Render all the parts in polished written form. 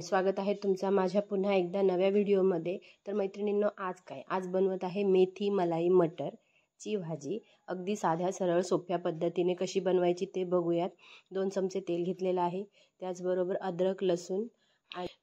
स्वागत आहे तुमचा माझ्या पुन्हा एकदा नव्या व्हिडिओमध्ये। तर मैत्रिणींनो, आज बनवत आहे मेथी मलाई मटर ची भाजी। अगदी साध्या सरळ सोप्या पद्धतीने कशी बनवायची ते बघूयात। 2 चमचे तेल घेतलेलं आहे, त्याचबरोबर अद्रक, लसूण,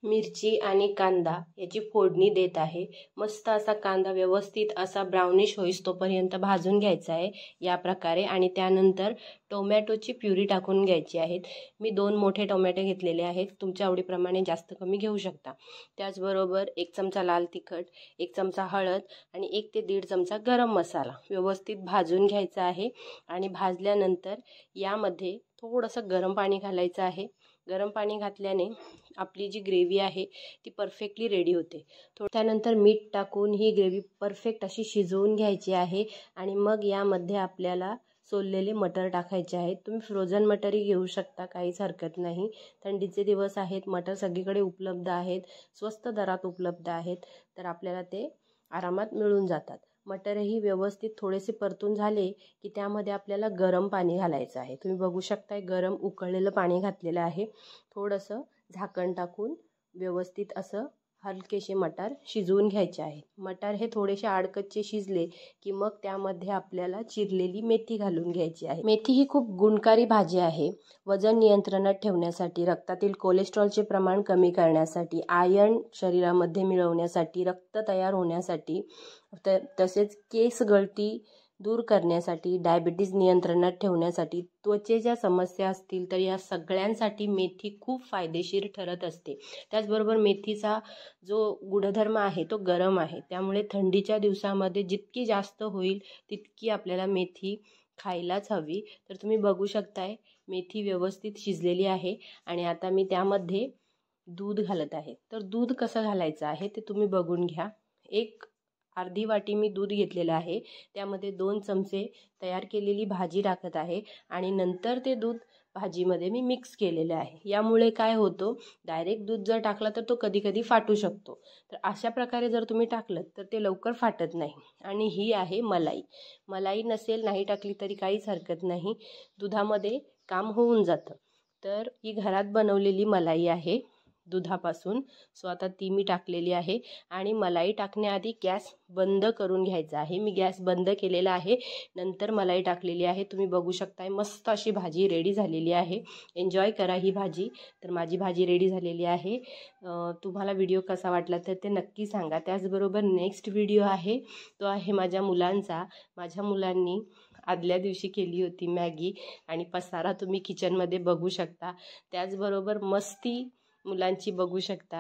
मिरची आणि कांदा याची फोडणी देत आहे। मस्त असा कांदा व्यवस्थित असा ब्राउनिश होईस्तोपर्यंत भाजून घ्यायचा आहे या प्रकारे। आणि त्यानंतर टोमॅटोची प्युरी टाकून घ्यायची आहे। मी 2 मोठे टोमॅटो घेतलेले आहेत, तुमच्या आवडीप्रमाणे जास्त कमी घेऊ शकता। त्याचबरोबर 1 चमचा लाल तिखट, 1 चमचा हळद आणि 1 ते 1.5 चमचा गरम मसाला व्यवस्थित भाजून घ्यायचा आहे। आणि भाजल्यानंतर यामध्ये थोडंसं गरम पाणी घालायचं आहे। गरम पाणी घातल्याने आपली जी ग्रेव्ही आहे ती परफेक्टली रेडी होते। त्यानंतर मीठ टाकून ही ग्रेव्ही परफेक्ट अशी शिजवून घ्यायची आहे। आणि मग यामध्ये आपल्याला सोललेले मटर टाकायचे आहेत। तुम्ही फ्रोझन मटरही घेऊ शकता, काहीच हरकत नाही। थंडीचे दिवस आहेत, मटर सगळीकडे उपलब्ध आहेत, स्वस्त दरात उपलब्ध आहेत, तर आपल्याला ते आरामात मिळून जातात। मटरही व्यवस्थित थोडेसे परतून झाले की त्यामध्ये आपल्याला गरम पाणी घालायचं आहे। तुम्ही बघू शकताय गरम उकळलेलं पाणी घातलेलं आहे। थोडंसं झाकण टाकून व्यवस्थित असं हलकेसे मटार शिजवून घ्यायचे आहे। मटार हे थोडेसे आडकच्चे शिजले की मग त्यामध्ये आपल्याला चिरलेली मेथी घालून घ्यायची आहे। मेथी ही खूप गुणकारी भाजी आहे। वजन नियंत्रणात ठेवण्यासाठी, रक्तातील कोलेस्ट्रॉलचे प्रमाण कमी करण्यासाठी, आयर्न शरीरामध्ये मिळवण्यासाठी, रक्त तयार होण्यासाठी, तसेच केस गळती दूर करण्यासाठी, डायबिटीज नियंत्रणात ठेवण्यासाठी, त्वचेच्या समस्या असतील तर या सगळ्यांसाठी मेथी खूप फायदेशीर ठरत असते। त्याचबरोबर मेथीचा जो गुणधर्म आहे तो गरम आहे, त्यामुळे थंडीच्या दिवसामध्ये जितकी जास्त होईल तितकी आपल्याला मेथी खायलाच हवी। तर तुम्ही बघू शकताय मेथी व्यवस्थित शिजलेली आहे। आणि आता मी त्यामध्ये दूध घालत आहे। तर दूध कसं घालायचं आहे ते तुम्ही बघून घ्या। अर्धी वाटी मी दूध घेतलेलं आहे, त्यामध्ये 2 चमचे तयार केलेली भाजी टाकत आहे आणि नंतर ते दूध भाजीमध्ये मी मिक्स केलेलं आहे। यामुळे काय होतं, डायरेक्ट दूध जर टाकला तर तो कधी कधी फाटू शकतो, तर अशा प्रकारे जर तुम्ही टाकलं तर ते लवकर फाटत नाही। आणि ही आहे मलाई। मलाई नसेल, नाही टाकली तरी काहीच हरकत नाही, दुधामध्ये काम होऊन जातं। तर ही घरात बनवलेली मलाई आहे दुधापासून, सो आता ती मी टाकलेली आहे। आणि मलाई टाकण्याआधी गॅस बंद करून घ्यायचा आहे। मी गॅस बंद केलेला आहे, नंतर मलाई टाकलेली आहे। तुम्ही बघू शकताय मस्त अशी भाजी रेडी झालेली आहे। एन्जॉय करा ही भाजी। तर माझी भाजी रेडी झालेली आहे। तुम्हाला व्हिडिओ कसा वाटला तर ते नक्की सांगा। त्याचबरोबर नेक्स्ट व्हिडिओ आहे तो आहे माझ्या मुलांचा। माझ्या मुलांनी आदल्या दिवशी केली होती मॅगी आणि पसारा तुम्ही किचनमध्ये बघू शकता। त्याचबरोबर मस्ती मुलांची बघू शकता।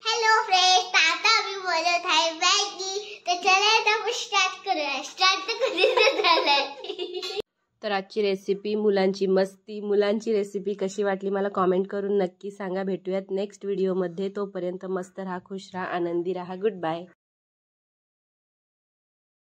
हेलो फ्रेंड्स, आता मी बोलत आहे मॅगी। तर चला आता आपण स्टार्ट करूया। स्टार्ट तर कधीच झालंय। तर आजची रेसिपी मुलांची मस्ती, मुलांची रेसिपी कशी वाटली मला कमेंट करून नक्की सांगा। भेटूयात नेक्स्ट व्हिडिओमध्ये, तोपर्यंत मस्त राहा, खुश राहा, आनंदी राहा। Good bye.